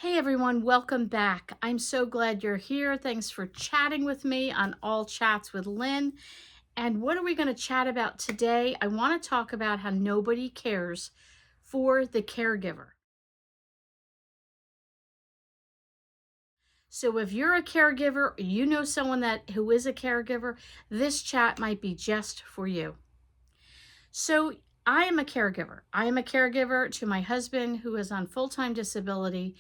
Hey everyone, welcome back. I'm so glad you're here. Thanks for chatting with me on All Chats with Lynn. And what are we going to chat about today? I want to talk about how nobody cares for the caregiver. So if you're a caregiver, or you know someone who is a caregiver, this chat might be just for you. So I am a caregiver. I am a caregiver to my husband who is on full-time disability.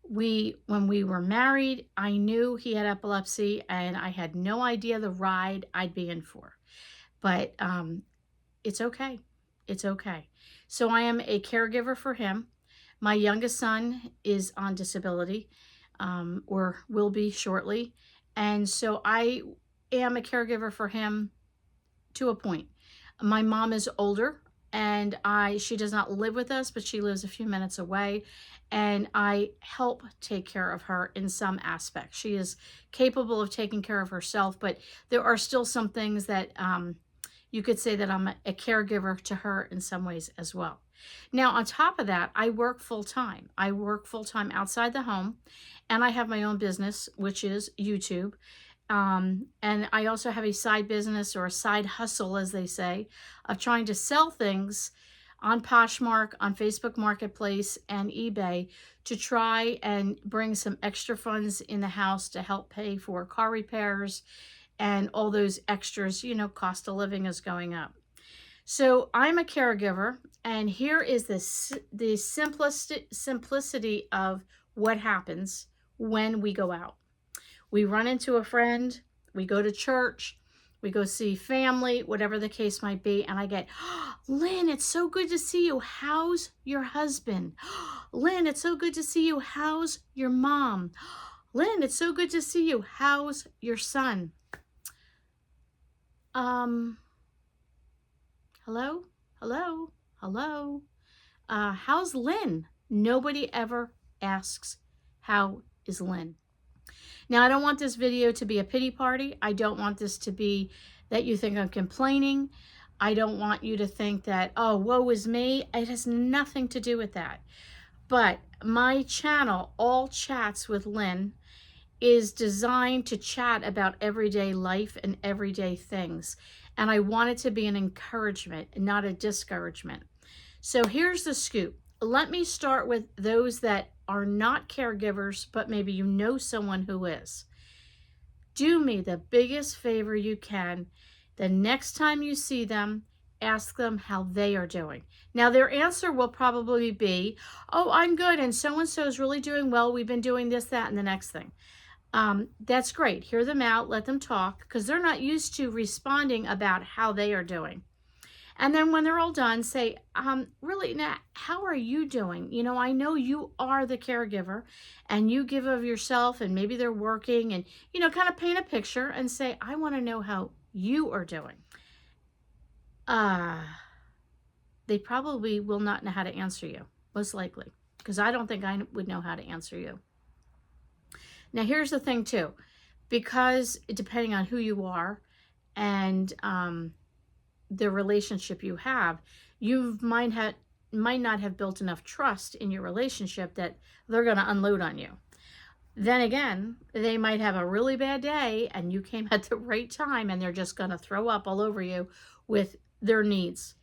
When we were married, I knew he had epilepsy and I had no idea the ride I'd be in for. But it's okay. It's okay. So I am a caregiver for him. My youngest son is on disability, or will be shortly. And so I am a caregiver for him to a point. My mom is older and she does not live with us, but she lives a few minutes away, and I help take care of her in some aspects. She is capable of taking care of herself, but there are still some things that you could say that I'm a caregiver to her in some ways as well. Now, on top of that, I work full-time. I work full-time outside the home, and I have my own business, which is YouTube. And I also have a side business, or a side hustle, as they say, of trying to sell things on Poshmark, on Facebook Marketplace, and eBay to try and bring some extra funds in the house to help pay for car repairs and all those extras. Cost of living is going up. So I'm a caregiver, and here is the simplicity of what happens when we go out. We run into a friend, we go to church, we go see family, whatever the case might be, and I get, oh, Lynn, it's so good to see you. How's your husband? Oh, Lynn, it's so good to see you. How's your mom? Lynn, it's so good to see you. How's your son? Hello? Hello? Hello? How's Lynn? Nobody ever asks, how is Lynn? Now, I don't want this video to be a pity party. I don't want this to be that you think I'm complaining. I don't want you to think that, oh, woe is me. It has nothing to do with that. But my channel, All Chats with Lynn, is designed to chat about everyday life and everyday things. And I want it to be an encouragement, not a discouragement. So here's the scoop. Let me start with those that are not caregivers, but maybe you know someone who is. Do me the biggest favor you can. The next time you see them, ask them how they are doing. Now, their answer will probably be, oh, I'm good, and so-and-so is really doing well. We've been doing this, that, and the next thing. That's great. Hear them out. Let them talk, because they're not used to responding about how they are doing. And then when they're all done, say, really, now, how are you doing? I know you are the caregiver and you give of yourself, and maybe they're working, and, kind of paint a picture and say, I want to know how you are doing. They probably will not know how to answer you, most likely, because I don't think I would know how to answer you. Now, here's the thing too, because depending on who you are and, the relationship you have, you might not have built enough trust in your relationship that they're going to unload on you. Then again, they might have a really bad day and you came at the right time and they're just going to throw up all over you with their needs.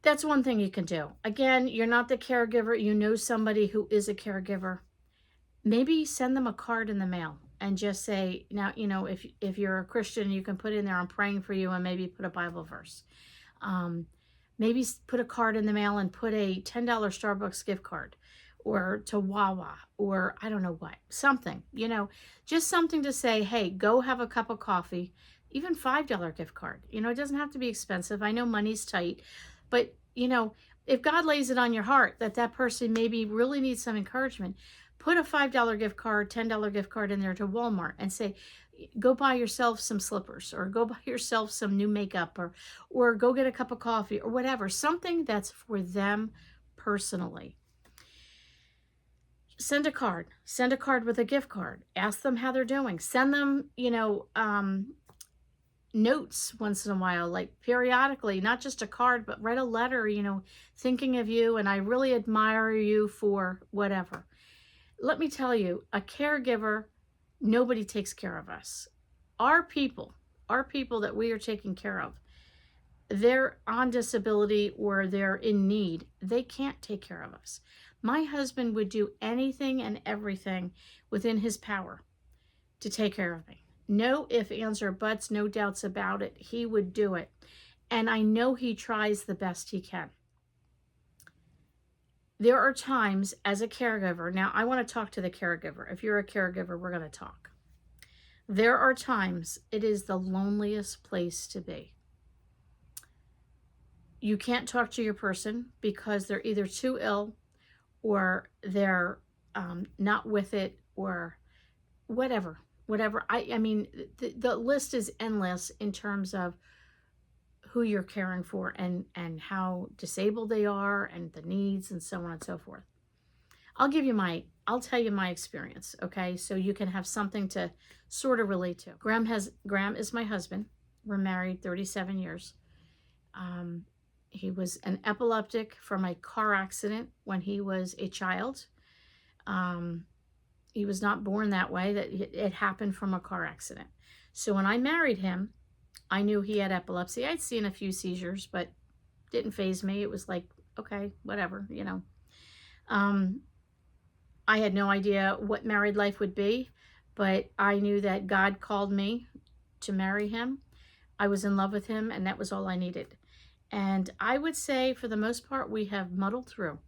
That's one thing you can do. Again, you're not the caregiver. You know somebody who is a caregiver. Maybe send them a card in the mail and just say, now, if you're a Christian, you can put in there, I'm praying for you, and maybe put a Bible verse. Maybe put a card in the mail and put a $10 Starbucks gift card, or to Wawa, or I don't know what, something, just something to say, hey, go have a cup of coffee, even $5 gift card. It doesn't have to be expensive. I know money's tight, but, if God lays it on your heart that person maybe really needs some encouragement, put a $5 gift card, $10 gift card in there to Walmart and say, go buy yourself some slippers, or go buy yourself some new makeup, or go get a cup of coffee, or whatever, something that's for them personally. Send a card with a gift card. Ask them how they're doing. Send them, notes once in a while, like periodically, not just a card, but write a letter, thinking of you, and I really admire you for whatever. let me tell you, a caregiver, nobody takes care of us. Our people, our people that we are taking care of, they're on disability or they're in need. They can't take care of us. My husband would do anything and everything within his power to take care of me. No ifs, ands, or buts, no doubts about it. He would do it. And I know he tries the best he can. There are times as a caregiver, now I want to talk to the caregiver. If you're a caregiver, we're going to talk. There are times it is the loneliest place to be. You can't talk to your person because they're either too ill or they're not with it or whatever. I mean, the list is endless in terms of who you're caring for and how disabled they are and the needs and so on and so forth. I'll tell you my experience, okay? So you can have something to sort of relate to. Graham is my husband. We're married 37 years. He was an epileptic from a car accident when he was a child. He was not born that way, that it happened from a car accident. So when I married him, I knew he had epilepsy. I'd seen a few seizures, but didn't faze me. It was like, okay, whatever, you know. I had no idea what married life would be, but I knew that God called me to marry him. I was in love with him, and that was all I needed. And I would say, for the most part, we have muddled through.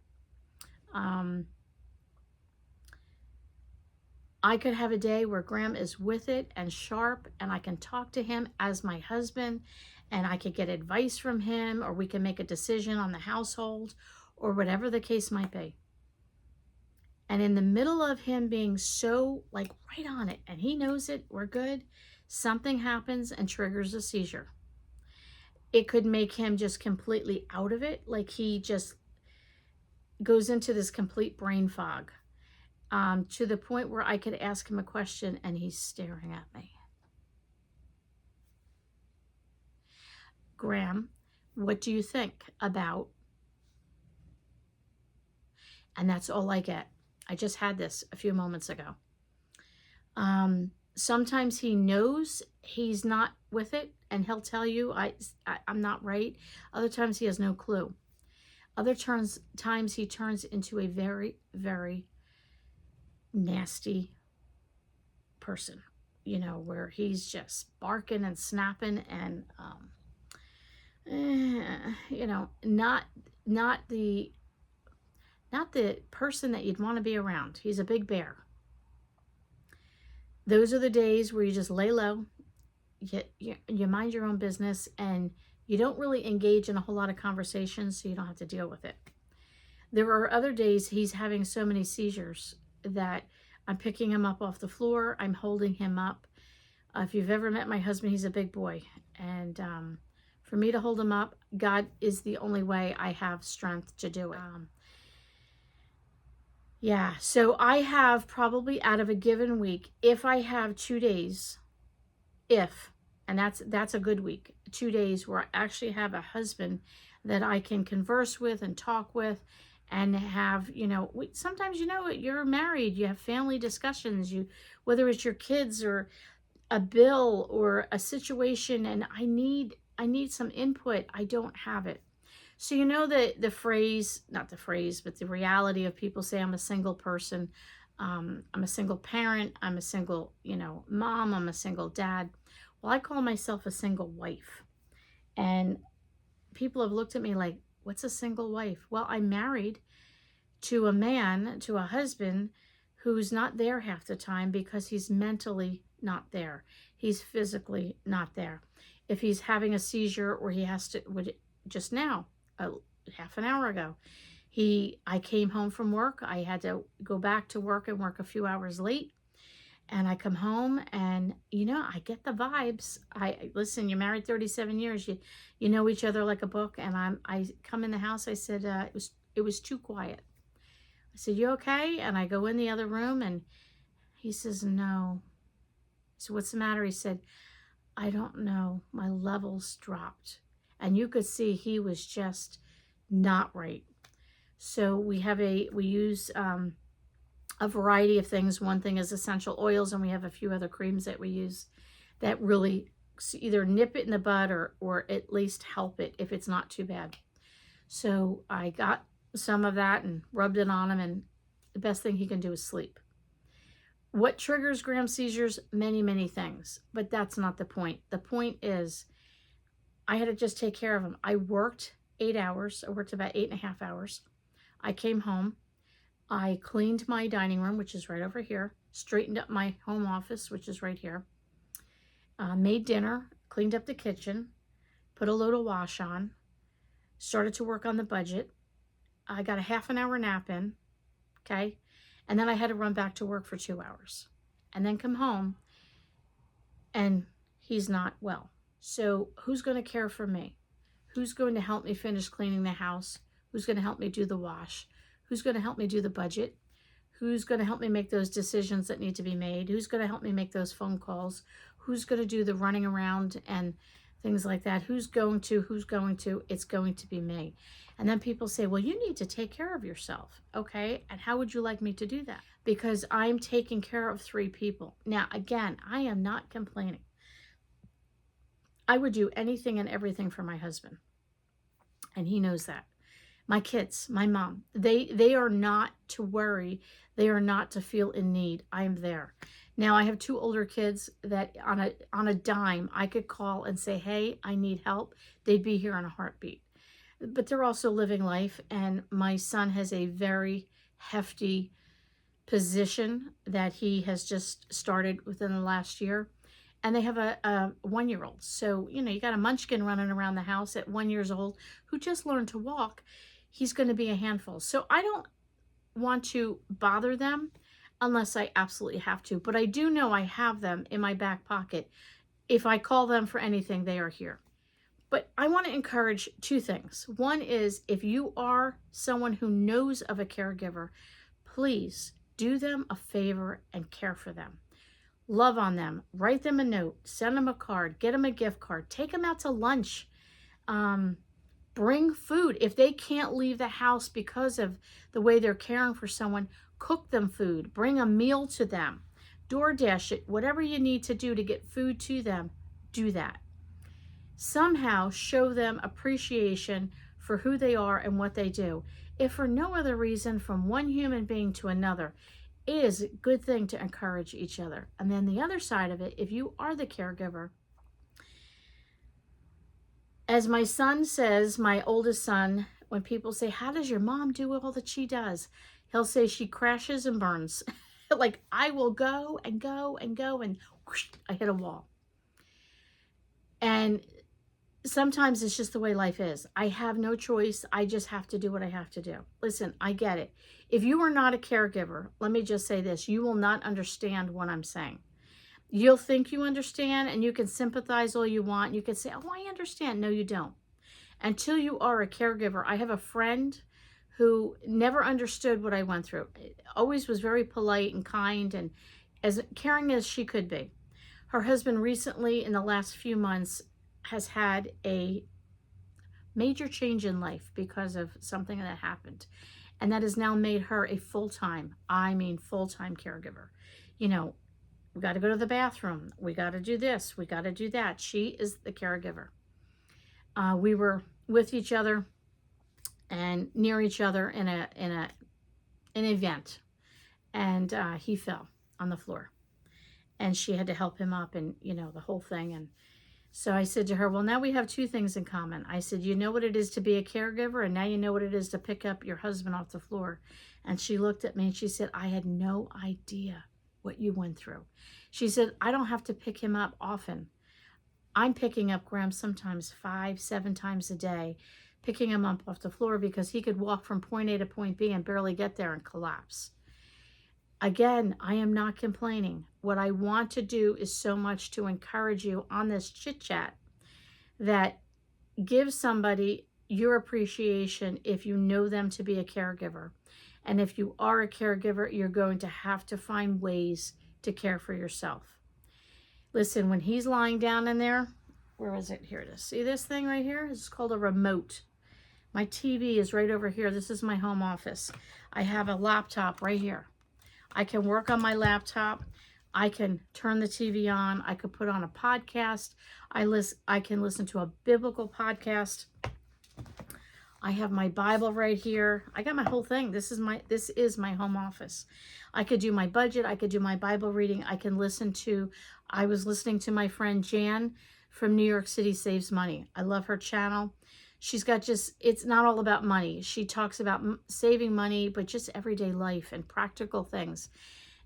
I could have a day where Graham is with it and sharp, and I can talk to him as my husband, and I could get advice from him, or we can make a decision on the household, or whatever the case might be. And in the middle of him being so like right on it, and he knows it, we're good, something happens and triggers a seizure. It could make him just completely out of it, like he just goes into this complete brain fog. To the point where I could ask him a question and he's staring at me. Graham, what do you think about? And that's all I get. I just had this a few moments ago. Sometimes he knows he's not with it and he'll tell you I'm not right. Other times he has no clue. Other times he turns into a very, very nasty person, you know, where he's just barking and snapping and you know, not the person that you'd want to be around. He's a big bear. Those are the days where you just lay low, you mind your own business, and you don't really engage in a whole lot of conversations, so you don't have to deal with it. There are other days he's having so many seizures that I'm picking him up off the floor. I'm holding him up. If you've ever met my husband, he's a big boy. And for me to hold him up, God is the only way I have strength to do it. Yeah, so I have probably out of a given week, if I have 2 days, and that's a good week, 2 days where I actually have a husband that I can converse with and talk with and have, you know, sometimes, you know, you're married, you have family discussions, whether it's your kids or a bill or a situation, and I need some input. I don't have it. So you know the phrase, not the phrase, but the reality of people say I'm a single person, I'm a single parent, I'm a single, you know, mom, I'm a single dad. Well, I call myself a single wife. And people have looked at me like, what's a single wife? Well, I'm married to a man, to a husband who's not there half the time because he's mentally not there. He's physically not there. If he's having a seizure or he has to, just now, half an hour ago, I came home from work. I had to go back to work and work a few hours late. And I come home and, you know, I get the vibes. Listen, you're married 37 years. You know each other like a book. And I come in the house. I said, it was too quiet. I said, you okay? And I go in the other room and he says, no. So what's the matter? He said, I don't know. My levels dropped. And you could see he was just not right. So we use a variety of things. One thing is essential oils, and we have a few other creams that we use that really either nip it in the bud or at least help it if it's not too bad. So I got some of that and rubbed it on him, and the best thing he can do is sleep. What triggers Graham seizures? Many, many things, but that's not the point. The point is I had to just take care of him. I worked 8 hours. I worked about 8.5 hours. I came home. I cleaned my dining room, which is right over here, straightened up my home office, which is right here, made dinner, cleaned up the kitchen, put a load of wash on, started to work on the budget. I got a half an hour nap in, okay? And then I had to run back to work for 2 hours and then come home, and he's not well. So who's going to care for me? Who's going to help me finish cleaning the house? Who's going to help me do the wash? Who's going to help me do the budget? Who's going to help me make those decisions that need to be made? Who's going to help me make those phone calls? Who's going to do the running around and things like that? Who's going to? It's going to be me. And then people say, well, you need to take care of yourself. Okay, and how would you like me to do that? Because I'm taking care of 3 people. Now, again, I am not complaining. I would do anything and everything for my husband, and he knows that. My kids, my mom, they are not to worry. They are not to feel in need. I'm there. Now, I have 2 older kids that on a dime, I could call and say, hey, I need help. They'd be here in a heartbeat. But they're also living life, and my son has a very hefty position that he has just started within the last year. And they have a 1-year-old. So, you got a munchkin running around the house at 1 year old who just learned to walk. He's going to be a handful. So I don't want to bother them unless I absolutely have to. But I do know I have them in my back pocket. If I call them for anything, they are here. But I want to encourage 2 things. One is, if you are someone who knows of a caregiver, please do them a favor and care for them. Love on them. Write them a note. Send them a card. Get them a gift card. Take them out to lunch. Bring food. If they can't leave the house because of the way they're caring for someone, cook them food. Bring a meal to them. DoorDash it. Whatever you need to do to get food to them, do that. Somehow show them appreciation for who they are and what they do. If for no other reason, from one human being to another, it is a good thing to encourage each other. And then the other side of it, if you are the caregiver, as my son says, my oldest son, when people say, how does your mom do all that she does? He'll say she crashes and burns. Like, I will go and go and go, and whoosh, I hit a wall. And sometimes it's just the way life is. I have no choice. I just have to do what I have to do. Listen, I get it. If you are not a caregiver, let me just say this, you will not understand what I'm saying. You'll think you understand, and you can sympathize all you want. You can say, oh, I understand. No, you don't. Until you are a caregiver. I have a friend who never understood what I went through. Always was very polite and kind and as caring as she could be. Her husband recently, in the last few months, has had a major change in life because of something that happened. And that has now made her a full-time caregiver. We got to go to the bathroom. We got to do this. We got to do that. She is the caregiver. We were with each other and near each other in an event, and he fell on the floor, and she had to help him up, and the whole thing. And so I said to her, well, now we have 2 things in common. I said, you know what it is to be a caregiver, and now you know what it is to pick up your husband off the floor. And she looked at me and she said, I had no idea what you went through. She said, I don't have to pick him up often. I'm picking up Graham sometimes 5-7 times a day, picking him up off the floor because he could walk from point A to point B and barely get there and collapse. Again, I am not complaining. What I want to do is so much to encourage you on this chit chat that give somebody your appreciation if you know them to be a caregiver. And if you are a caregiver, you're going to have to find ways to care for yourself. Listen, when he's lying down in there, where is it? Here it is. See this thing right here? It's called a remote. My TV is right over here. This is my home office. I have a laptop right here. I can work on my laptop. I can turn the TV on. I could put on a podcast. I can listen to a biblical podcast. I have my Bible right here. I got my whole thing. This is my home office. I could do my budget. I could do my Bible reading. I was listening to my friend Jan from New York City Saves Money. I love her channel. She's got it's not all about money. She talks about saving money, but just everyday life and practical things.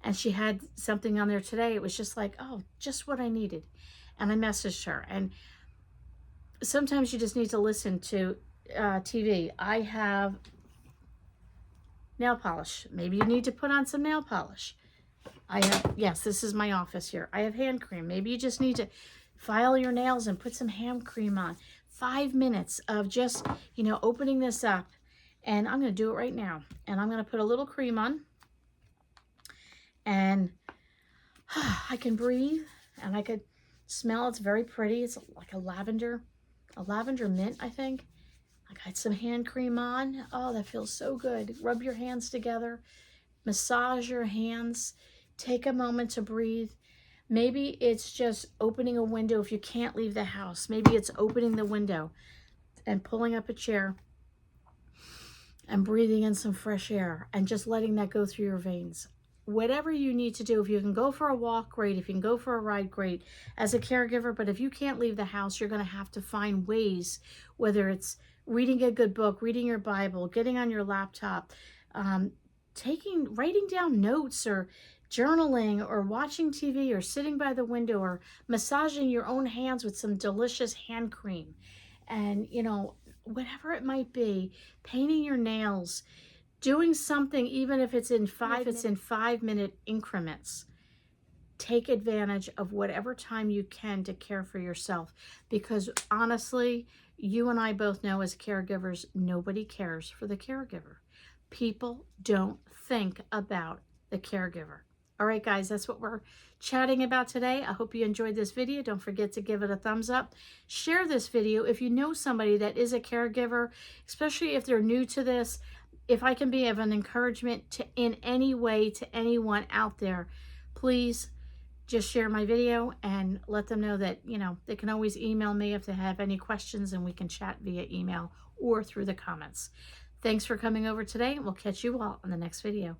And she had something on there today. It was just like, oh, just what I needed. And I messaged her. And sometimes you just need to listen to TV. I have nail polish. Maybe you need to put on some nail polish. Yes, this is my office here. I have hand cream. Maybe you just need to file your nails and put some hand cream on. 5 minutes of just, opening this up. And I'm going to do it right now. And I'm going to put a little cream on. And I can breathe and I could smell. It's very pretty. It's like a lavender mint, I think. I got some hand cream on. Oh, that feels so good. Rub your hands together. Massage your hands. Take a moment to breathe. Maybe it's just opening a window if you can't leave the house. Maybe it's opening the window and pulling up a chair and breathing in some fresh air and just letting that go through your veins. Whatever you need to do, if you can go for a walk, great. If you can go for a ride, great. As a caregiver, but if you can't leave the house, you're going to have to find ways, whether it's reading a good book, reading your Bible, getting on your laptop, writing down notes or journaling or watching TV or sitting by the window or massaging your own hands with some delicious hand cream. And, whatever it might be, painting your nails, doing something, even if it's in 5-minute increments. Take advantage of whatever time you can to care for yourself. Because honestly, you and I both know as caregivers, nobody cares for the caregiver. People don't think about the caregiver. All right, guys, that's what we're chatting about today. I hope you enjoyed this video. Don't forget to give it a thumbs up. Share this video if you know somebody that is a caregiver, especially if they're new to this. If I can be of an encouragement in any way to anyone out there, please just share my video and let them know that, they can always email me if they have any questions and we can chat via email or through the comments. Thanks for coming over today. We'll catch you all on the next video.